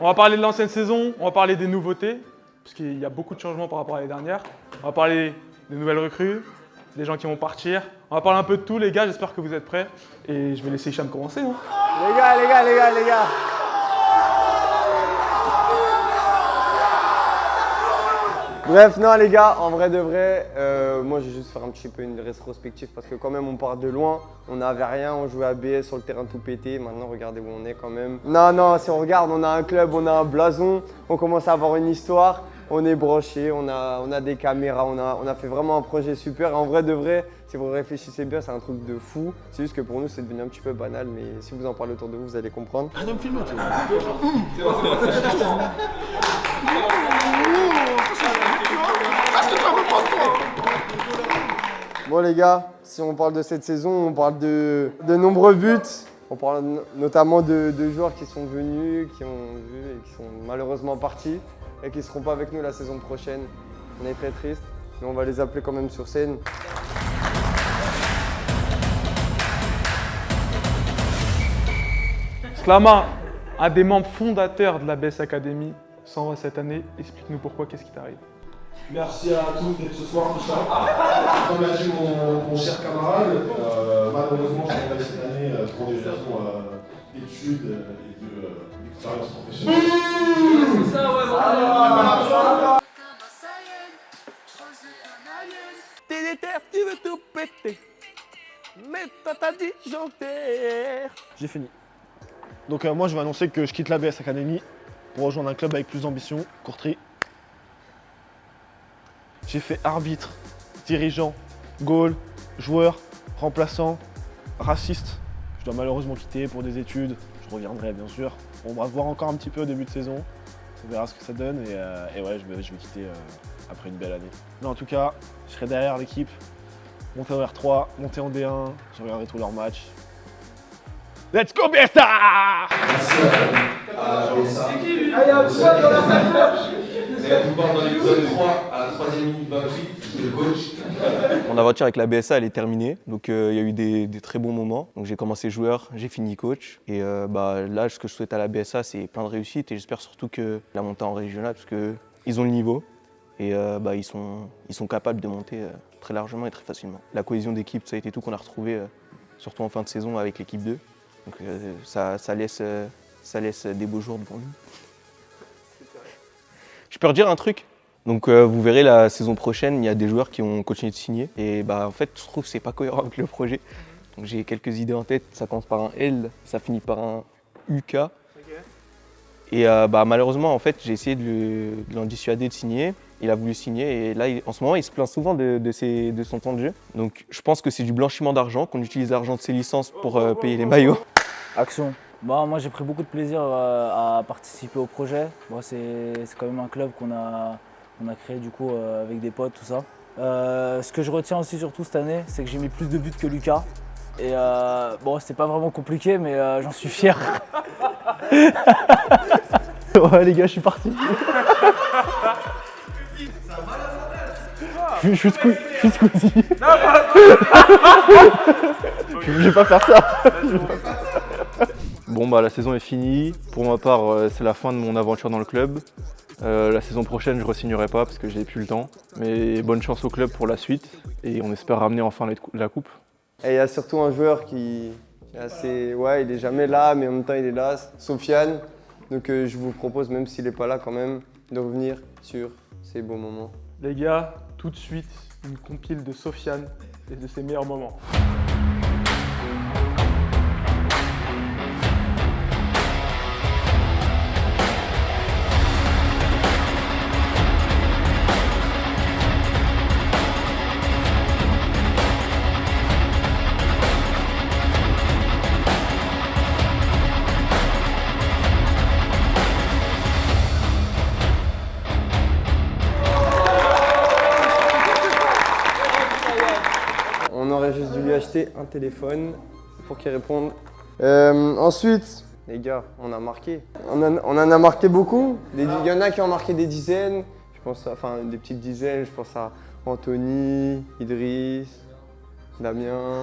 On va parler de l'ancienne saison, on va parler des nouveautés, parce qu'il y a beaucoup de changements par rapport à l'année dernière. On va parler des nouvelles recrues, des gens qui vont partir. On va parler un peu de tout, les gars, j'espère que vous êtes prêts. Et je vais laisser Hicham commencer. Hein. Les gars. Bref, non les gars, en vrai de vrai, moi je vais juste faire un petit peu une rétrospective parce que quand même on part de loin, on n'avait rien, on jouait à BS sur le terrain tout pété, maintenant regardez où on est quand même. Non, si on regarde, on a un club, on a un blason, on commence à avoir une histoire, on est branché, on a des caméras, on a fait vraiment un projet super. En vrai de vrai, si vous réfléchissez bien, c'est un truc de fou. C'est juste que pour nous, c'est devenu un petit peu banal, mais si vous en parlez autour de vous, vous allez comprendre. Ah non, filme-moi, tu vois. Bon les gars, si on parle de cette saison, on parle de nombreux buts. On parle notamment de joueurs qui sont venus, qui ont vu et qui sont malheureusement partis et qui ne seront pas avec nous la saison prochaine. On est très triste, mais on va les appeler quand même sur scène. Slama, un des membres fondateurs de la BS Academy, s'en va cette année. Explique-nous pourquoi, qu'est-ce qui t'arrive? Merci à tous d'être ce soir, tout ça. Comme l'a dit mon cher camarade, malheureusement, je travaille cette année pour des raisons d'études et d'expérience professionnelle. C'est ça, ouais, voilà. T'es déter, tu veux tout péter, mais toi t'as disjoncteur. J'ai fini. Donc moi je vais annoncer que je quitte la BS Academy pour rejoindre un club avec plus d'ambition, Courtrai. J'ai fait arbitre, dirigeant, goal, joueur, remplaçant, raciste. Je dois malheureusement quitter pour des études, je reviendrai bien sûr. On va voir encore un petit peu au début de saison, on verra ce que ça donne et ouais, je vais quitter après une belle année. Mais en tout cas, je serai derrière l'équipe, monter en R3, monter en D1, je regarderai tous leurs matchs. Let's go BSA! Merci à BSA. Allez, hop, soit dans la salle. Et à vous voir dans l'épisode 3, à la 3e minute 28, je suis le coach. Mon aventure avec la BSA, elle est terminée. Donc il y a eu des très bons moments. Donc j'ai commencé joueur, j'ai fini coach. Et là, ce que je souhaite à la BSA, c'est plein de réussite. Et j'espère surtout que la montée en régional, parce qu'ils ont le niveau. Et ils sont capables de monter très largement et très facilement. La cohésion d'équipe, ça a été tout qu'on a retrouvé, surtout en fin de saison avec l'équipe 2. Donc ça laisse des beaux jours devant nous. Je peux redire un truc. Donc vous verrez la saison prochaine, il y a des joueurs qui ont continué de signer. Et en fait, je trouve que c'est pas cohérent avec le projet. Donc j'ai quelques idées en tête. Ça commence par un L, ça finit par un UK. Okay. Et malheureusement, en fait, j'ai essayé de l'en dissuader de signer. Il a voulu signer et là, en ce moment, il se plaint souvent de son temps de jeu. Donc je pense que c'est du blanchiment d'argent, qu'on utilise l'argent de ses licences pour payer les maillots. Action. Moi j'ai pris beaucoup de plaisir à participer au projet. C'est quand même un club qu'on a créé du coup avec des potes, tout ça. Ce que je retiens aussi surtout cette année, c'est que j'ai mis plus de buts que Lucas. Et c'est pas vraiment compliqué, mais j'en suis fier. Ouais les gars, je suis parti. Je suis Squeezie. Je vais pas faire ça. Bon la saison est finie. Pour ma part, c'est la fin de mon aventure dans le club. La saison prochaine, je ne re-signerai pas parce que j'ai plus le temps. Mais bonne chance au club pour la suite et on espère ramener enfin la coupe. Et il y a surtout un joueur qui est assez... Ouais, il est jamais là, mais en même temps il est là, Sofiane. Donc je vous propose, même s'il n'est pas là quand même, de revenir sur ces beaux moments. Les gars, tout de suite, une compile de Sofiane et de ses meilleurs moments. On aurait juste dû lui acheter un téléphone pour qu'il réponde. Ensuite, les gars, on a marqué. On en a marqué beaucoup. Il y en a qui ont marqué des dizaines. Je pense des petites dizaines. Je pense à Anthony, Idriss, Damien,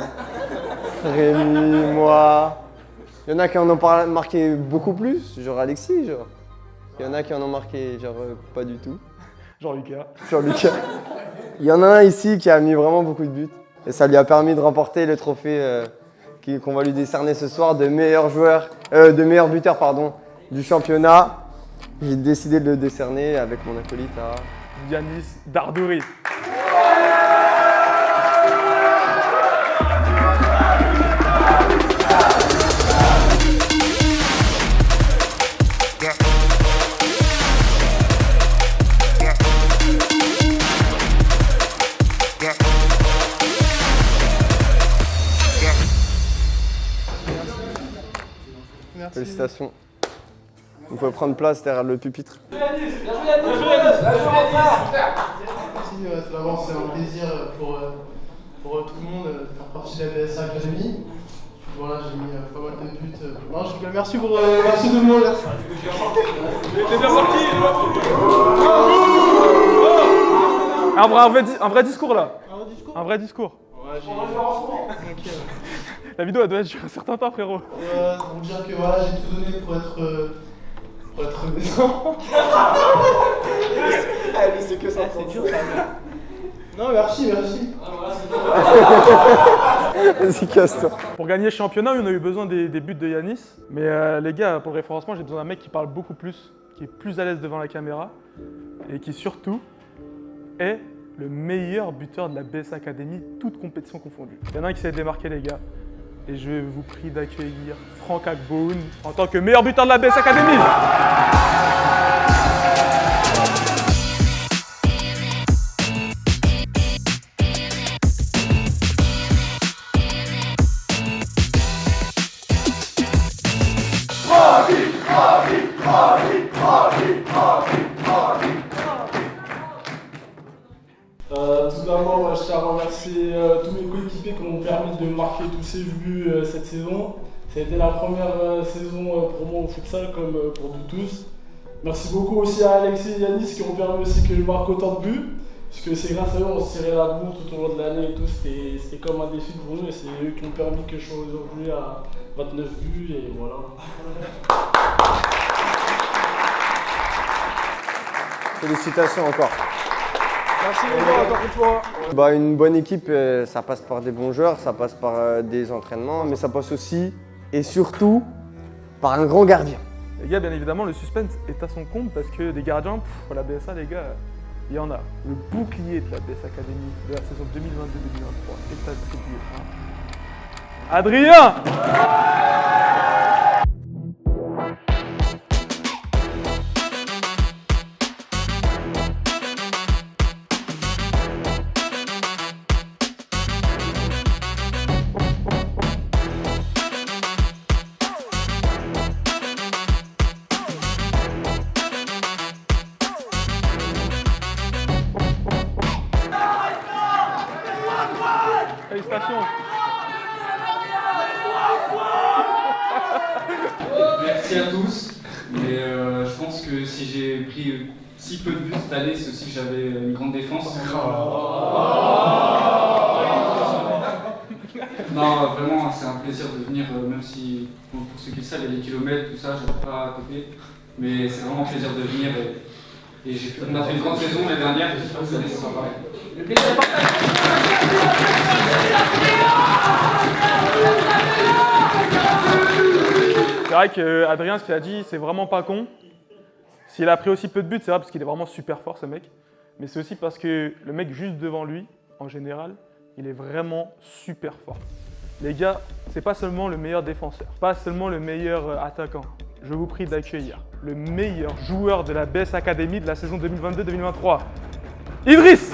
Rémi, moi. Il y en a qui en ont marqué beaucoup plus, genre Alexis, genre. Il y en a qui en ont marqué, genre pas du tout. Jean-Lucas. Jean-Lucas. Il y en a un ici qui a mis vraiment beaucoup de buts. Et ça lui a permis de remporter le trophée qu'on va lui décerner ce soir de meilleur buteur du championnat. J'ai décidé de le décerner avec mon acolyte à Yanis Dardouri. Félicitations. Vous pouvez prendre place derrière le pupitre. Merci, tout d'abord, c'est un plaisir pour tout le monde de faire partie de la BSA Academy. Voilà, j'ai mis pas mal de buts. Non, je rigole. Merci tout le monde. T'es bien parti. Un vrai discours là. Un vrai discours. Ouais, j'ai... La vidéo elle doit être sur un certain temps, frérot. Pour dire que voilà, j'ai tout donné pour être maison. Allez, c'est que ça. C'est dur ça. Non, merci. Vas-y, casse-toi. Pour gagner le championnat, on a eu besoin des buts de Yanis. Mais les gars, pour le référencement, j'ai besoin d'un mec qui parle beaucoup plus, qui est plus à l'aise devant la caméra et qui surtout est le meilleur buteur de la BS Academy, toutes compétitions confondues. Il y en a un qui s'est démarqué, les gars. Et je vous prie d'accueillir Franck Agboun en tant que meilleur buteur de la BS Academy. Tout d'abord, je tiens à remercier tous mes coéquipiers qui m'ont permis de marquer tous ces buts cette saison. Ça a été la première saison pour moi au futsal comme pour nous tous. Merci beaucoup aussi à Alexis et Yanis qui ont permis aussi que je marque autant de buts. Parce que c'est grâce à eux on se tirait la bourre tout au long de l'année et tout. C'était comme un défi pour nous et c'est eux qui ont permis que je sois aujourd'hui à 29 buts et voilà. Félicitations encore. Merci les gars, encore une fois. Une bonne équipe, ça passe par des bons joueurs, ça passe par des entraînements, mais ça passe aussi et surtout par un grand gardien. Les gars, bien évidemment, le suspense est à son compte parce que des gardiens, la BSA, les gars, il y en a. Le bouclier de la BS Academy de la saison 2022-2023 est attribué à Adrien. Félicitations. Merci à tous, mais je pense que si j'ai pris si peu de buts cette année, c'est aussi que j'avais une grande défense. Non, vraiment, c'est un plaisir de venir, même si, pour ceux qui le savent, il y a des kilomètres, tout ça, je n'ai pas à côté. Mais c'est vraiment un plaisir de venir et on a fait une grande saison l'année dernière, j'espère que cette année sera pareil. Le plaisir est partagé. C'est vrai qu'Adrien, ce qu'il a dit, c'est vraiment pas con. S'il a pris aussi peu de buts, c'est vrai parce qu'il est vraiment super fort, ce mec. Mais c'est aussi parce que le mec juste devant lui, en général, il est vraiment super fort. Les gars, c'est pas seulement le meilleur défenseur, pas seulement le meilleur attaquant. Je vous prie d'accueillir le meilleur joueur de la BS Academy de la saison 2022-2023, Idriss.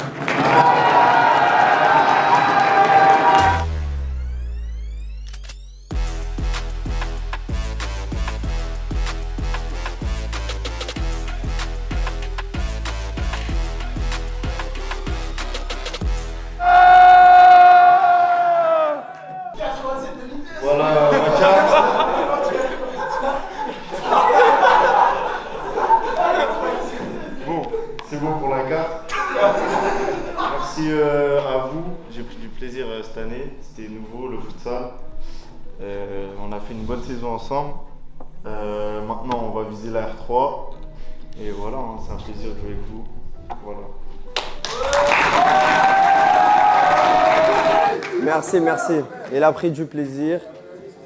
Voilà, bon, c'est bon pour la carte. Merci à vous, j'ai pris du plaisir cette année, c'était nouveau le futsal. On a fait une bonne saison ensemble. Maintenant on va viser la R3 Et voilà, hein, c'est un plaisir de jouer avec vous. Voilà. Merci, merci. Il a pris du plaisir,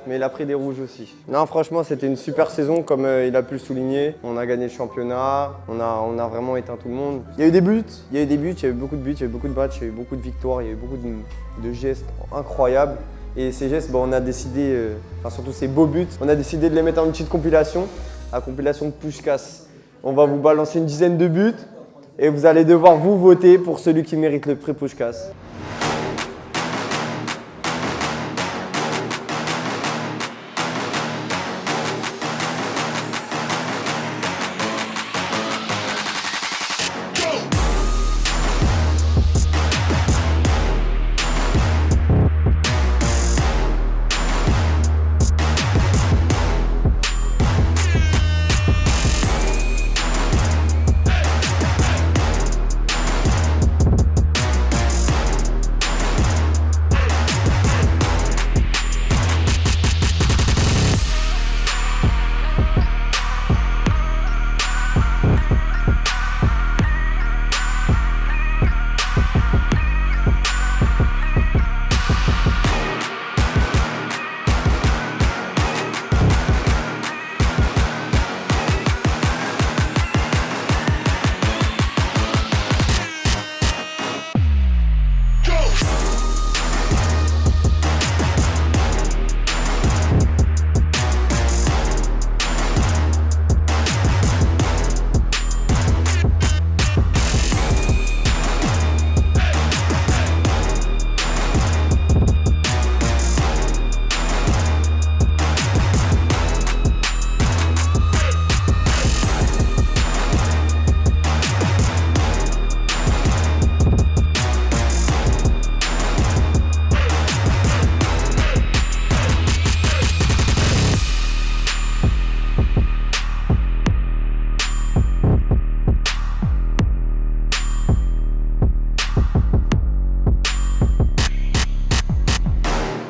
mais il a pris des rouges aussi. Non, franchement, c'était une super saison, comme il a pu le souligner. On a gagné le championnat, on a vraiment éteint tout le monde. Il y a eu des buts, il y a eu beaucoup de buts, il y a eu beaucoup de matchs, il y a eu beaucoup de victoires, il y a eu beaucoup de gestes incroyables. Et ces gestes, on a décidé, surtout ces beaux buts, on a décidé de les mettre en une petite compilation, la compilation de Puskás. On va vous balancer une dizaine de buts et vous allez devoir vous voter pour celui qui mérite le prix Puskás.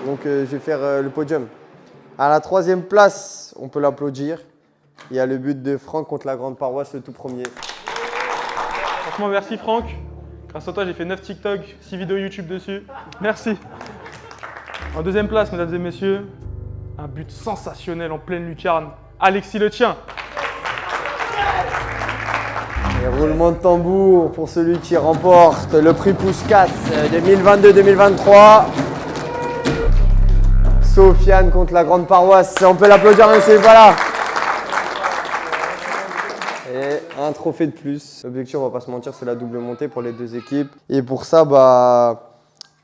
Donc je vais faire le podium. À la 3e place, on peut l'applaudir. Il y a le but de Franck contre la grande paroisse, le tout premier. Franchement, merci Franck. Grâce à toi, j'ai fait 9 TikTok, 6 vidéos YouTube dessus. Merci. En 2e place, mesdames et messieurs, un but sensationnel en pleine lucarne. Alexis Le Tien. Et roulement de tambour pour celui qui remporte le prix Puskás 2022-2023. Sofiane contre la grande paroisse. On peut l'applaudir même s'il n'est pas là. Et un trophée de plus. L'objectif, on va pas se mentir, c'est la double montée pour les deux équipes. Et pour ça,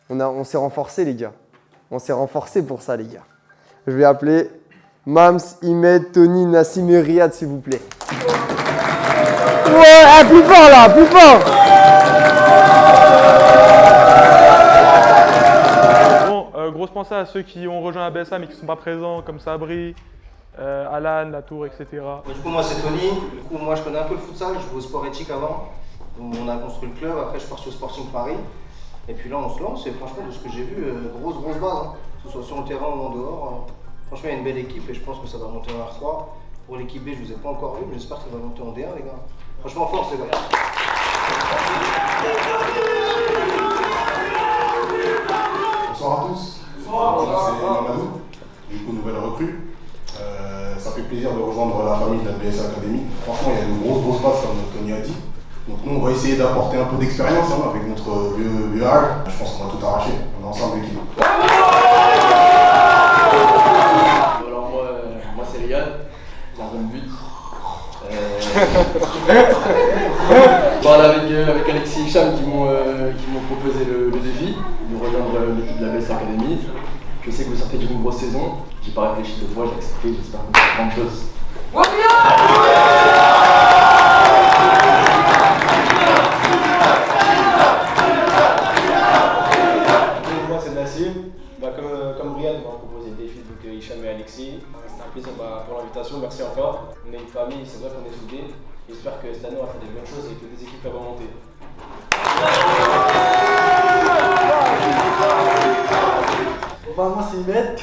on s'est renforcé les gars. On s'est renforcé pour ça les gars. Je vais appeler Mams, Imed, Tony, Nassim et Riyad s'il vous plaît. Ouais, plus fort là, plus fort. Bon, grosse pensée à ceux qui ont rejoint la BSA mais qui ne sont pas présents, comme Sabri, Alan, Latour, etc. Du coup, moi c'est Tony. Du coup, moi je connais un peu le futsal. Je jouais au sport éthique avant. Donc, on a construit le club. Après, je suis parti au Sporting Paris. Et puis là, on se lance. Et franchement, de ce que j'ai vu, grosse base. Hein. Que ce soit sur le terrain ou en dehors. Franchement, il y a une belle équipe et je pense que ça va monter en R3. Pour l'équipe B, je ne vous ai pas encore vu, mais j'espère que ça va monter en D1, les gars. Franchement, force, les gars. Bonsoir à tous. Bonsoir. C'est Mamadou, du coup nouvelle recrue. Ça fait plaisir de rejoindre la famille de la BSA Academy. Franchement, il y a une grosse base comme Tony a dit. Donc nous, on va essayer d'apporter un peu d'expérience avec notre vieux âge. Je pense qu'on va tout arracher. On est ensemble l'équipe. Alors moi c'est Riyad, gardien de but. Voilà, avec Alexis et Hicham qui m'ont proposé le défi de rejoindre l'équipe de la BSA Academy. Je sais que vous sortez d'une grosse saison, j'ai pas réfléchi 2 fois, j'ai accepté, j'espère qu'on fait grande chose. Moi c'est Nassim, comme Riyad m'a proposé le défi, donc Hicham et Alexis. C'était un plaisir pour l'invitation, merci encore. On est une famille, c'est vrai qu'on est soudés. J'espère que cette année on va faire des bonnes choses et que des équipes peuvent remonter. Moi c'est Imed.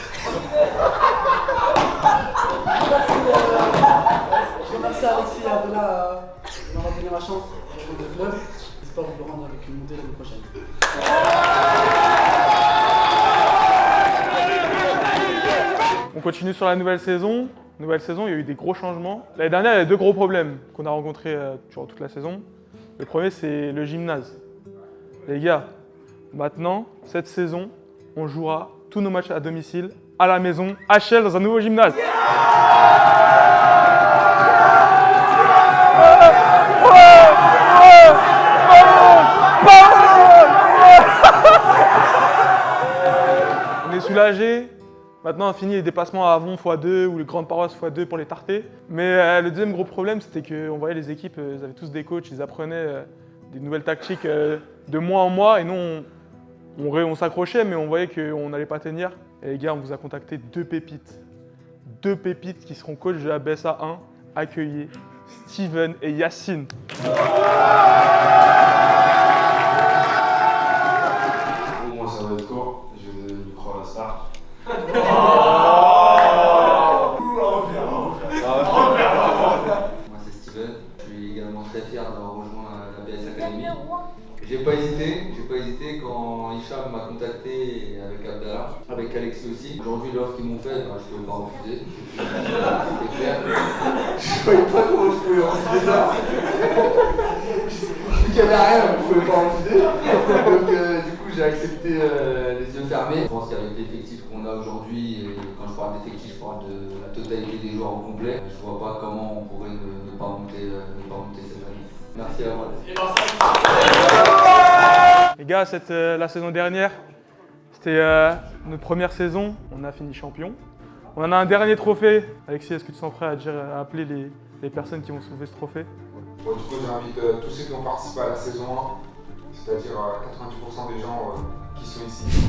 Je remercie Alexis de la chance de rejoindre le club. J'espère vous le rendre avec une montée l'année prochaine. On continue sur la nouvelle saison. Nouvelle saison, il y a eu des gros changements. L'année dernière, il y a 2 gros problèmes qu'on a rencontrés durant toute la saison. Le premier, c'est le gymnase. Les gars, maintenant, cette saison, on jouera tous nos matchs à domicile, à la maison, à Chelles, dans un nouveau gymnase. On est soulagés. Maintenant, on finit les déplacements à Avon x2 ou les grandes paroisses x2 pour les tarter. Mais le deuxième gros problème, c'était qu'on voyait les équipes, ils avaient tous des coachs, ils apprenaient des nouvelles tactiques de mois en mois. Et nous, on s'accrochait, mais on voyait qu'on n'allait pas tenir. Et les gars, on vous a contacté 2 pépites. 2 pépites qui seront coachs de la BSA 1. Accueillez Steven et Yacine. Au moins, ça va être court. Je vais lui croire la star. Moi c'est Steven, je suis également très fier d'avoir rejoint la BS Academy. J'ai pas hésité quand Hicham m'a contacté avec Abdallah, avec Alexis aussi. Aujourd'hui l'offre qu'ils m'ont faite, je pouvais pas refuser. C'était clair. Je voyais pas comment je pouvais refuser ça. Vu qu'il y avait rien, je pouvais pas refuser. Donc du coup j'ai accepté les yeux fermés. Je pense qu'avec l'effectif qu'on a aujourd'hui, et quand je parle d'effectif, je parle de la totalité des joueurs au complet, je vois pas comment on pourrait ne pas monter cette année. Merci à vous. Les gars, la saison dernière, c'était notre première saison. On a fini champion. On en a un dernier trophée. Alexis, est-ce que tu sens prêt à appeler les personnes qui vont soulever ce trophée? Bon, du coup, j'invite tous ceux qui ont participé à la saison 1, c'est-à-dire 90% des gens qui sont ici.